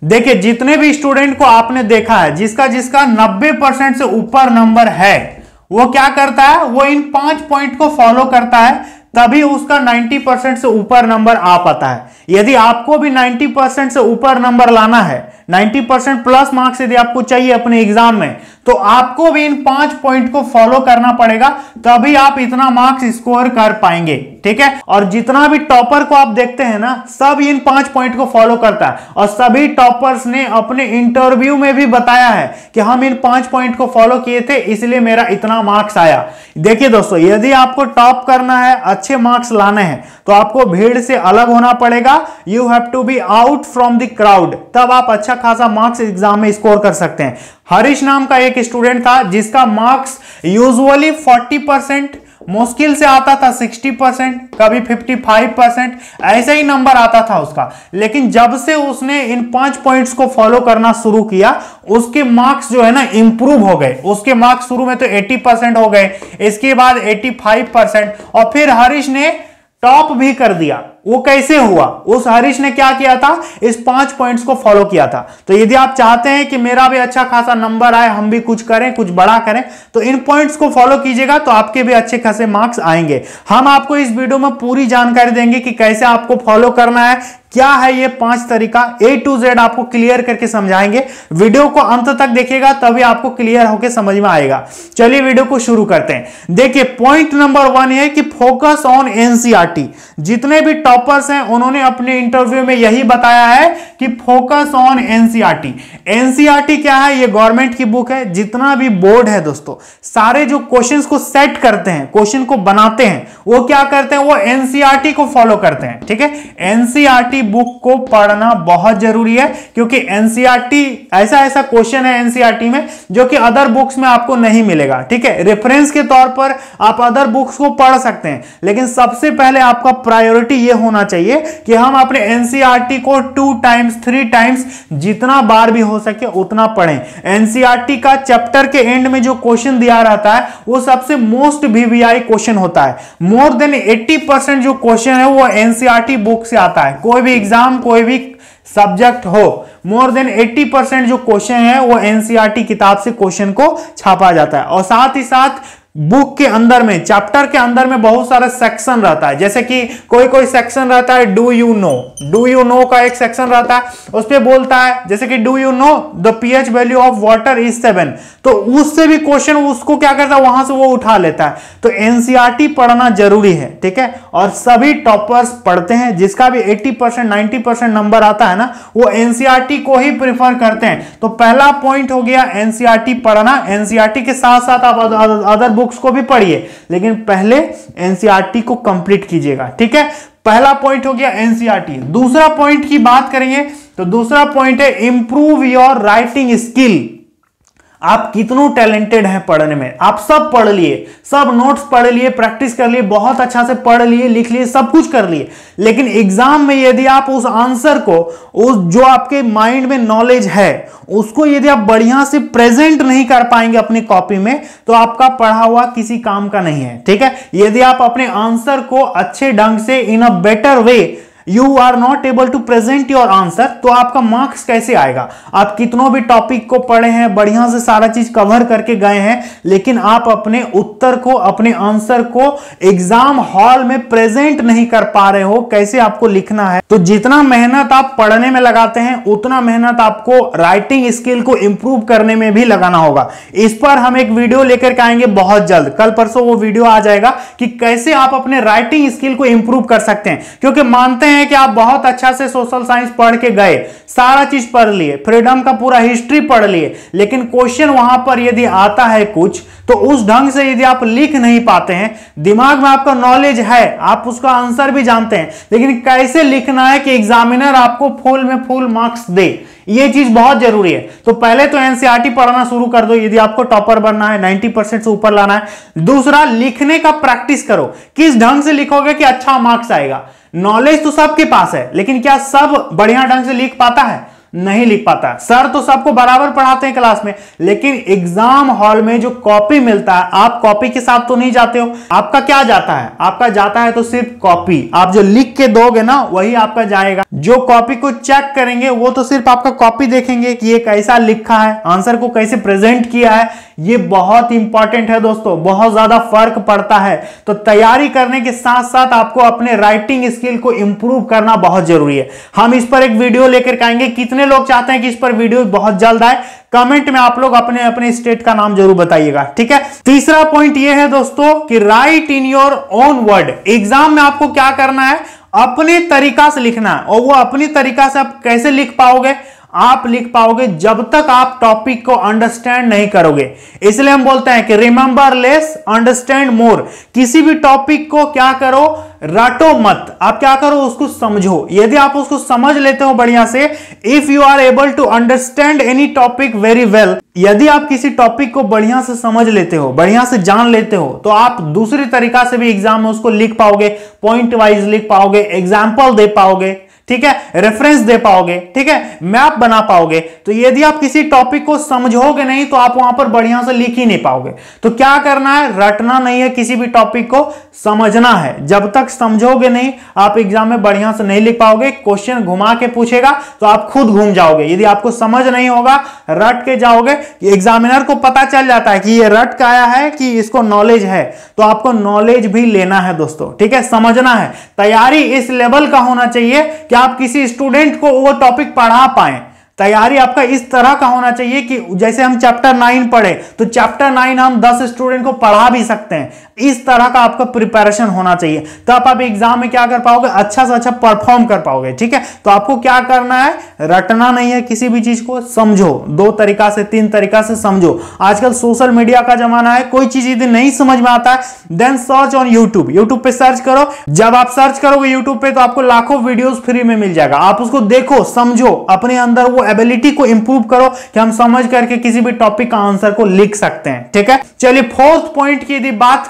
देखिए जितने भी स्टूडेंट को आपने देखा है जिसका जिसका 90% से ऊपर नंबर है वो क्या करता है, वो इन 5 पॉइंट को फॉलो करता है, तभी उसका 90% से ऊपर नंबर आ पाता है। यदि आपको भी 90% से ऊपर नंबर लाना है, 90% प्लस मार्क्स यदि आपको चाहिए अपने एग्जाम में, तो आपको भी इन 5 पॉइंट को फॉलो करना पड़ेगा, तभी आप इतना मार्क्स स्कोर कर पाएंगे। ठीक है, और जितना भी टॉपर को आप देखते हैं ना, सब इन 5 पॉइंट को फॉलो करता है, और सभी टॉपर्स ने अपने इंटरव्यू में भी बताया है कि हम इन 5 पॉइंट को फॉलो किए थे, इसलिए मेरा इतना मार्क्स आया। देखिए दोस्तों, यदि आपको टॉप करना है, अच्छे मार्क्स लाने हैं, तो आपको भीड़ से अलग होना पड़ेगा। You have to be out from the crowd, तब आप अच्छा खासा मार्क्स एग्जाम में स्कोर कर सकते हैं। हरीश नाम का एक स्टूडेंट था जिसका मार्क्स यूजुअली 40%, मुश्किल से आता था 60%, कभी 55%, ऐसे ही नंबर आता था उसका। लेकिन जब से उसने इन 5 पॉइंट्स को फॉलो करना शुरू किया, उसके मार्क्स जो है ना इंप्रूव हो गए। उसके मार्क्स शुरू में तो 80% हो गए, इसके बाद 85%, और फिर हरीश ने टॉप भी कर दिया। वो कैसे हुआ? उस हरीश ने क्या किया था, इस 5 पॉइंट्स को फॉलो किया था। तो यदि आप चाहते हैं कि मेरा भी अच्छा खासा नंबर आए, हम भी कुछ करें, कुछ बड़ा करें, तो इन पॉइंट्स को फॉलो कीजिएगा, तो आपके भी अच्छे खासे मार्क्स आएंगे। हम आपको इस वीडियो में पूरी जानकारी देंगे कि कैसे आपको फॉलो करना है, क्या है ये 5 तरीका, A to Z आपको क्लियर करके समझाएंगे। वीडियो को अंत तक देखिएगा, तभी आपको क्लियर होकर समझ में आएगा। चलिए वीडियो को शुरू करते हैं। देखिए पॉइंट नंबर 1 है कि फोकस ऑन एनसीईआरटी। जितने भी टॉपर्स हैं उन्होंने अपने इंटरव्यू में यही बताया है कि फोकस ऑन एनसीईआरटी। एनसीईआरटी क्या है? ये गवर्नमेंट की बुक है। जितना भी बोर्ड है दोस्तों, सारे जो क्वेश्चंस को सेट करते हैं, क्वेश्चन को बनाते हैं, वो क्या करते हैं, वो एनसीईआरटी को फॉलो करते हैं। ठीक है, एनसीईआरटी बुक को पढ़ना बहुत जरूरी है, क्योंकि एनसीईआरटी ऐसा क्वेश्चन है एनसीईआरटी में जो कि अदर बुक्स में आपको नहीं मिलेगा। ठीक है, रेफरेंस के तौर पर आप अदर बुक्स को पढ़ सकते हैं, लेकिन सबसे पहले आपका प्रायोरिटी ये होना चाहिए कि हम अपने एनसीईआरटी को 2 टाइम्स 3 टाइम्स जितना बार भी हो सके उतना पढ़ें। एनसीईआरटी का चैप्टर के एंड में जो क्वेश्चन दिया रहता है वो सबसे मोस्ट वीवीआई क्वेश्चन होता है। मोर देन 80% जो क्वेश्चन है वो एनसीईआरटी बुक से आता है। कोई भी एग्जाम, कोई भी सब्जेक्ट हो, मोर देन 80% जो क्वेश्चन है वो एनसीईआरटी किताब से क्वेश्चन को छापा जाता है। और साथ ही साथ बुक के अंदर में, चैप्टर के अंदर में बहुत सारा सेक्शन रहता है। जैसे कि कोई सेक्शन रहता है डू यू नो का एक सेक्शन रहता है, उस पे बोलता है जैसे कि do you know the pH value of water is 7, तो उससे भी क्वेश्चन उसको क्या करता है, वहां से वो उठा लेता है। तो एनसीईआरटी पढ़ना जरूरी है। ठीक है, और सभी टॉपर्स पढ़ते हैं। जिसका भी 80% 90% नंबर आता है ना, वो एनसीईआरटी को ही प्रिफर करते हैं। तो पहला पॉइंट हो गया एनसीईआरटी पढ़ना। एनसीईआरटी के साथ साथ आप अदर बुक्स को भी पढ़िए, लेकिन पहले एनसीईआरटी को कंप्लीट कीजिएगा। ठीक है, पहला पॉइंट हो गया एनसीईआरटी। दूसरा पॉइंट की बात करेंगे तो दूसरा पॉइंट है इंप्रूव योर राइटिंग स्किल। आप कितनों टैलेंटेड हैं पढ़ने में। आप सब पढ़ लिए, सब नोट्स पढ़ लिए, प्रैक्टिस कर लिए, बहुत अच्छा से पढ़ लिए, लिख लिए, सब कुछ कर लिए, लेकिन एग्जाम में यदि आप उस आंसर को, उस जो आपके माइंड में नॉलेज है, उसको यदि आप बढ़िया से प्रेजेंट नहीं कर पाएंगे अपनी कॉपी में, तो आपका पढ़ा हुआ किसी काम का नहीं है। ठीक है, यदि आप अपने आंसर को अच्छे ढंग से in a better way you are not able to present your answer, तो आपका मार्क्स कैसे आएगा? आप कितनों भी टॉपिक को पढ़े हैं, बढ़िया से सारा चीज कवर करके गए हैं, लेकिन आप अपने उत्तर को, अपने आंसर को एग्जाम हॉल में प्रेजेंट नहीं कर पा रहे हो, कैसे आपको लिखना है? तो जितना मेहनत आप पढ़ने में लगाते हैं, उतना मेहनत आपको राइटिंग स्किल को इंप्रूव करने में भी लगाना होगा। इस पर हम एक वीडियो लेकर के आएंगे बहुत जल्द, कल परसों वो वीडियो आ जाएगा कि कैसे आप अपने राइटिंग स्किल को इंप्रूव कर सकते हैं। क्योंकि मानते हैं कि आप बहुत अच्छा से सोशल साइंस पढ़ के गए, सारा चीज पढ़ लिए, फ्रीडम का पूरा हिस्ट्री पढ़ लिए, लेकिन क्वेश्चन वहां पर यदि आता है कुछ, तो उस ढंग से यदि आप लिख नहीं पाते हैं, दिमाग में आपका नॉलेज है, आप उसका आंसर भी जानते हैं, लेकिन कैसे लिखना है कि एग्जामिनर आपको फुल में फुल मार्क्स दे, ये चीज बहुत जरूरी है। तो पहले तो एनसीईआरटी पढ़ना शुरू कर दो यदि आपको टॉपर बनना है, 90% से ऊपर लाना है। दूसरा, लिखने का प्रैक्टिस करो। किस ढंग से लिखोगे कि अच्छा मार्क्स आएगा? नॉलेज तो सबके पास है, लेकिन क्या सब बढ़िया ढंग से लिख पाता है? नहीं लिख पाता। सर तो सबको बराबर पढ़ाते हैं क्लास में, लेकिन एग्जाम हॉल में जो कॉपी मिलता है, आप कॉपी के साथ तो नहीं जाते हो। आपका क्या जाता है? आपका जाता है तो सिर्फ कॉपी। आप जो लिख के दोगे ना वही आपका जाएगा। जो कॉपी को चेक करेंगे वो तो सिर्फ आपका कॉपी देखेंगे कि ये कैसा लिखा है, आंसर को कैसे प्रेजेंट किया है। ये बहुत इंपॉर्टेंट है दोस्तों, बहुत ज्यादा फर्क पड़ता है। तो तैयारी करने के साथ साथ आपको अपने राइटिंग स्किल को इंप्रूव करना बहुत जरूरी है। हम इस पर एक वीडियो लेकर आएंगे। कितने लोग चाहते हैं कि इस पर वीडियो बहुत जल्द आए? कमेंट में आप लोग अपने अपने स्टेट का नाम जरूर बताइएगा, ठीक है। तीसरा पॉइंट ये है दोस्तों कि right in your own word. Exam में आपको क्या करना है? अपने तरीका से लिखना है। और वो अपनी तरीका से आप कैसे लिख पाओगे? आप लिख पाओगे जब तक आप टॉपिक को अंडरस्टैंड नहीं करोगे। इसलिए हम बोलते हैं कि रिमेंबर लेस, अंडरस्टैंड मोर। किसी भी टॉपिक को क्या करो? रटो मत। आप क्या करो? उसको समझो। यदि आप उसको समझ लेते हो बढ़िया से, if you are able to understand any topic very well, यदि आप किसी टॉपिक को बढ़िया से समझ लेते हो, बढ़िया से जान लेते हो, तो आप दूसरी तरीका से भी एग्जाम में उसको लिख पाओगे, पॉइंट वाइज लिख पाओगे, एग्जाम्पल दे पाओगे, ठीक है, रेफरेंस दे पाओगे, ठीक है, मैप बना पाओगे। तो यदि आप किसी टॉपिक को समझोगे नहीं तो आप वहां पर बढ़िया से लिख ही नहीं पाओगे। तो क्या करना है? रटना नहीं है, किसी भी टॉपिक को समझना है। जब तक समझोगे नहीं आप एग्जाम में बढ़िया से नहीं लिख पाओगे। क्वेश्चन घुमा के पूछेगा तो आप खुद घूम जाओगे। यदि आपको समझ नहीं होगा, रट के जाओगे, एग्जामिनर को पता चल जाता है कि ये रट का आया है कि इसको नॉलेज है। तो आपको नॉलेज भी लेना है दोस्तों, ठीक है, समझना है। तैयारी इस लेवल का होना चाहिए कि आप किसी स्टूडेंट को वो टॉपिक पढ़ा पाए। तैयारी आपका इस तरह का होना चाहिए कि जैसे हम चैप्टर 9 पढ़े तो चैप्टर 9 हम 10 स्टूडेंट को पढ़ा भी सकते हैं। इस तरह का आपका प्रिपरेशन होना चाहिए, तब आप एग्जाम में क्या कर पाओगे? अच्छा से अच्छा परफॉर्म कर पाओगे, ठीक है। तो आपको क्या करना है? रटना नहीं है, किसी भी चीज को समझो। 2 तरीका से 3 तरीका से समझो। आजकल सोशल मीडिया का जमाना है, कोई चीज यदि नहीं समझ में आता है then search on YouTube. YouTube पे सर्च करो। जब आप सर्च करोगे यूट्यूब पे तो आपको लाखों वीडियोस फ्री में मिल जाएगा। आप उसको देखो, समझो, अपने अंदर वो एबिलिटी को इंप्रूव करो कि हम समझ करके किसी भी टॉपिक का आंसर को लिख सकते हैं, ठीक है। चलिए फोर्थ पॉइंट की यदि बात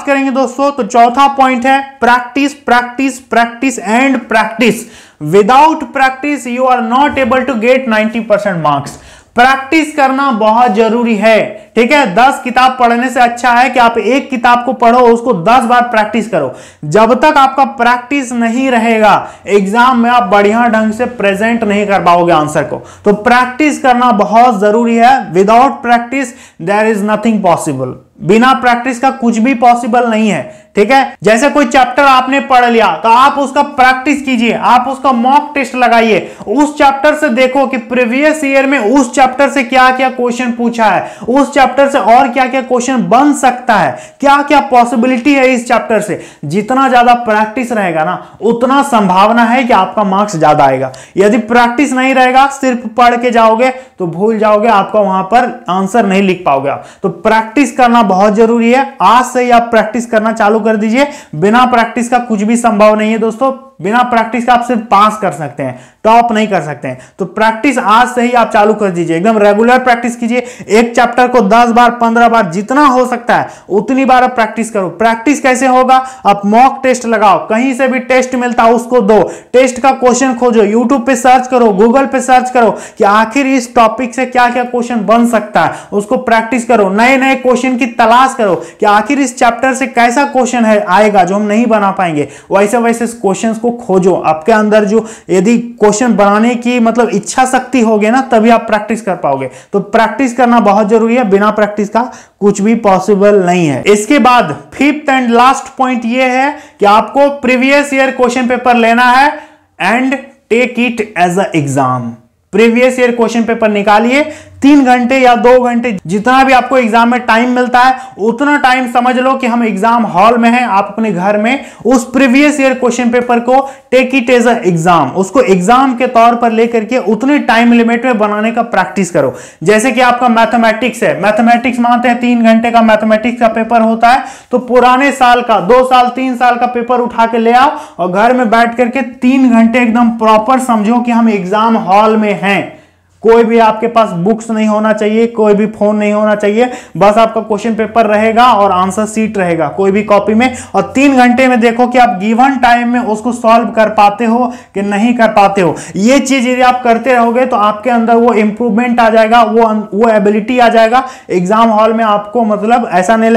करेंगे, दोस्तों, तो चौथा पॉइंट है practice, practice, practice and practice. Without practice you are not able to get 90% marks. Practice करना बहुत जरूरी है, ठीक है। 10 किताब पढ़ने से अच्छा है कि आप एक किताब को पढ़ो, उसको 10 बार प्रैक्टिस करो। जब तक आपका प्रैक्टिस नहीं रहेगा एग्जाम में आप बढ़िया ढंग से प्रेजेंट नहीं कर पाओगे आंसर को। तो प्रैक्टिस करना बहुत जरूरी है। Without practice there is nothing possible. बिना प्रैक्टिस का कुछ भी पॉसिबल नहीं है, ठीक है। जैसे कोई चैप्टर आपने पढ़ लिया तो आप उसका प्रैक्टिस कीजिए, आप उसका मॉक टेस्ट लगाइए। उस चैप्टर से देखो कि प्रीवियस ईयर में उस चैप्टर से क्या क्या क्वेश्चन पूछा है, उस चैप्टर से और क्या क्या क्वेश्चन बन सकता है, क्या क्या पॉसिबिलिटी है इस चैप्टर से। जितना ज्यादा प्रैक्टिस रहेगा ना उतना संभावना है कि आपका मार्क्स ज्यादा आएगा। यदि प्रैक्टिस नहीं रहेगा, सिर्फ पढ़ के जाओगे तो भूल जाओगे, आपका वहां पर आंसर नहीं लिख पाओगे आप। तो प्रैक्टिस करना बहुत जरूरी है। आज से ही आप प्रैक्टिस करना चालू कर दीजिए। बिना प्रैक्टिस का कुछ भी संभव नहीं है दोस्तों। बिना प्रैक्टिस का आप सिर्फ पास कर सकते हैं, टॉप नहीं कर सकते हैं। तो प्रैक्टिस आज से ही आप चालू कर दीजिए, एकदम रेगुलर प्रैक्टिस कीजिए। एक चैप्टर को 10 बार 15 बार जितना हो सकता है उतनी बार आप प्रैक्टिस करो। प्रैक्टिस कैसे होगा? आप मॉक टेस्ट लगाओ, कहीं से भी टेस्ट मिलता है उसको दो, टेस्ट का क्वेश्चन खोजो, यूट्यूब पे सर्च करो, गूगल पे सर्च करो कि आखिर इस टॉपिक से क्या क्या क्वेश्चन बन सकता है, उसको प्रैक्टिस करो। नए नए क्वेश्चन की तलाश करो कि आखिर इस चैप्टर से कैसा क्वेश्चन है आएगा जो हम नहीं बना पाएंगे। वैसे वैसे क्वेश्चन को खोजो। आपके अंदर जो यदि क्वेश्चन बनाने की मतलब इच्छा शक्ति होगी ना तभी आप प्रैक्टिस कर पाओगे। तो प्रैक्टिस करना बहुत जरूरी है, बिना प्रैक्टिस का कुछ भी पॉसिबल नहीं है। इसके बाद फिफ्थ एंड लास्ट पॉइंट यह है कि आपको प्रीवियस ईयर क्वेश्चन पेपर लेना है and take it as a exam. Previous year question paper निकालिए, 3 घंटे या 2 घंटे जितना भी आपको एग्जाम में टाइम मिलता है उतना टाइम समझ लो कि हम एग्जाम हॉल में हैं, आप अपने घर में उस प्रीवियस ईयर क्वेश्चन पेपर को take it as a exam, उसको एग्जाम के तौर पर लेकर के उतने टाइम लिमिट में बनाने का प्रैक्टिस करो। जैसे कि आपका मैथमेटिक्स है, मैथमेटिक्स मानते हैं 3 घंटे का मैथमेटिक्स का पेपर होता है, तो पुराने साल का 2 साल 3 साल का पेपर उठा के ले आओ और घर में बैठ करके 3 घंटे एकदम प्रॉपर समझो कि हम एग्जाम हॉल में हैं। कोई भी आपके पास बुक्स नहीं होना चाहिए, कोई भी फोन नहीं होना चाहिए, बस आपका क्वेश्चन पेपर रहेगा और आंसर सीट रहेगा कोई भी कॉपी में, और 3 घंटे में देखो कि आप गिवन टाइम में उसको सॉल्व कर पाते हो कि नहीं कर पाते हो। ये चीज यदि आप करते रहोगे तो आपके अंदर वो इंप्रूवमेंट आ जाएगा, वो एबिलिटी आ जाएगा। एग्जाम हॉल में आपको मतलब ऐसा नहीं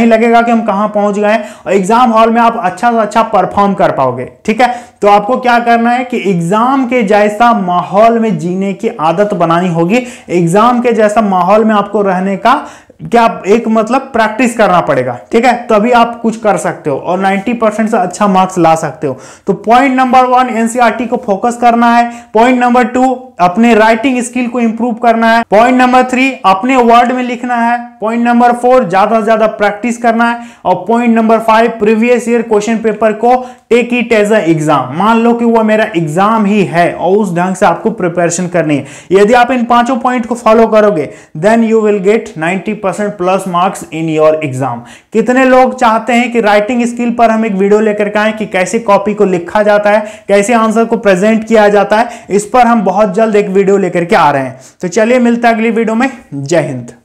लगेगा कि हम कहां पहुंच गए, और एग्जाम हॉल में आप अच्छा से अच्छा परफॉर्म कर पाओगे। ठीक है, तो आपको क्या करना है कि एग्जाम के जैसा माहौल में जीने की आदत बनानी होगी। एग्जाम के जैसा माहौल में आपको रहने का क्या एक मतलब प्रैक्टिस करना पड़ेगा। ठीक है, तभी आप कुछ कर सकते हो और 90% से अच्छा मार्क्स ला सकते हो। तो पॉइंट नंबर 1 एनसीईआरटी को फोकस करना है। पॉइंट नंबर 2 अपने राइटिंग स्किल को इंप्रूव करना है। पॉइंट नंबर 3 अपने वर्ड में लिखना है। पॉइंट नंबर 4 ज्यादा से ज्यादा प्रैक्टिस करना है। और point number 5 previous year question paper को take it as a exam, मान लो कि वो मेरा एग्जाम ही है और उस ढंग से आपको प्रिपरेशन करनी है। यदि आप इन 5 पॉइंट को फॉलो करोगे then you will get 90% plus marks in your exam. कितने लोग चाहते हैं कि राइटिंग स्किल पर हम एक वीडियो लेकर के आए कि कैसे कॉपी को लिखा जाता है, कैसे आंसर को प्रेजेंट किया जाता है। इस पर हम बहुत जल्द एक वीडियो लेकर के आ रहे हैं। तो चलिए मिलते हैं अगली वीडियो में। जय हिंद।